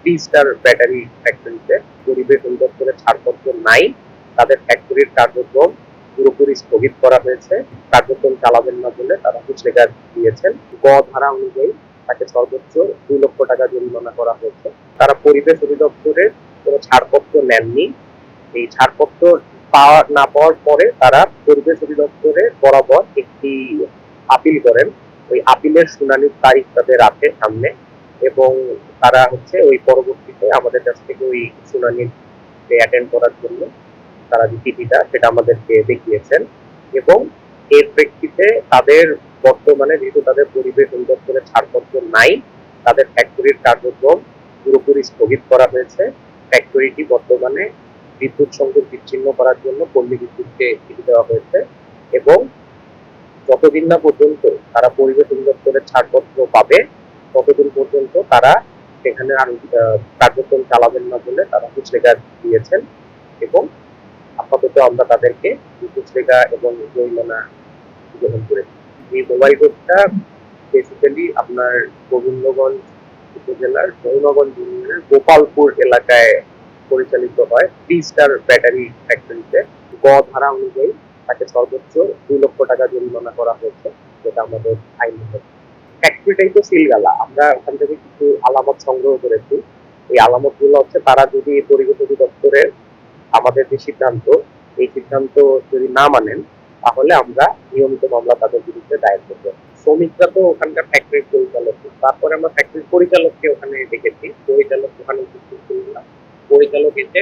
3 star battery ফ্যাক্টরিতে পরিবেশ অধিদপ্তরের ছাড়পত্র নাই, তাদের ফ্যাক্টরির কার্যক্রম পুরোপুরি স্থগিত করা হয়েছে, কার্যক্রম চালাবেন না বলে তারা হুঁশিয়ারি দিয়েছেন। গ ধারা অনুযায়ী তাকে সর্বোচ্চ 2 লক্ষ টাকা জরিমানা করা হয়েছে। তারা পরিবেশ অধিদপ্তরের কোনো ছাড়পত্র নেননি। এই ছাড়পত্র না পাওয়ার পরে তারা পরিবেশ অধিদপ্তরে বরাবর একটি আপিল করেন। ওই আপিলের শুনানির তারিখ তাদের আছে সামনে, এবং তারা ওই পরবর্তীতে আমাদের কাছ থেকে ওই শুনানি অ্যাটেন্ড করার জন্য তারা যে চিঠিটা সেটা আমাদেরকে দেখিয়েছেন, এবং এর প্রেক্ষিতে তাদের বর্তমানে যেহেতু তাদের পরিবেশ অধিদপ্তরের ছাড়পত্র নাই, তাদের ফ্যাক্টরির কার্যক্রম পুরোপুরি স্থগিত করা হয়েছে। ফ্যাক্টরিটি বর্তমানে বিদ্যুৎ সংযোগ বিচ্ছিন্ন করার জন্য পল্লী বিদ্যুৎকে চিঠি দেওয়া হয়েছে, এবং যতদিন না পর্যন্ত তারা পরিবেশ অধিদপ্তরের ছাড়পত্র পাবে ততদিন পর্যন্ত তারা সেখানে আর কার্যক্রম চালাবেন না বলে তারা হুঁশিয়ারি দিয়েছেন। এবং আপাতত আমরা তাদেরকে হুঁশিয়ারি এবং জরিমানা গ্রহণ করেছি। এই মোবাইল কোর্টটা বেসিক্যালি আপনার গোবিন্দগঞ্জ উপজেলার মৌনগঞ্জ ইউনিয়নের গোপালপুর এলাকায় পরিচালিত হয় 3 স্টার ব্যাটারি ফ্যাক্টরিতে। গ ধারা অনুযায়ী তাকে সর্বোচ্চ 2 লক্ষ টাকা জরিমানা করা হয়েছে, যেটা আমাদের আইন মতো। ফ্যাক্টরিটাই তো সিলগালা, আমরা ওখান থেকে কিছু আলামত সংগ্রহ করেছি। এই আলামত গুলো তারা যদি পরিবেশ অধিদপ্তরের আমাদের যে সিদ্ধান্ত, এই সিদ্ধান্ত যদি না মানেন তাহলে আমরা নিয়মিত মামলা তাদের বিরুদ্ধে দায়ের করবো। শ্রমিকরা তো ওখানকার ফ্যাক্টরির পরিচালক, তারপরে আমরা ফ্যাক্টরির পরিচালককে ওখানে দেখেছি, পরিচালক ওখানে উপস্থিত ছিলেন না। পরিচালক এসে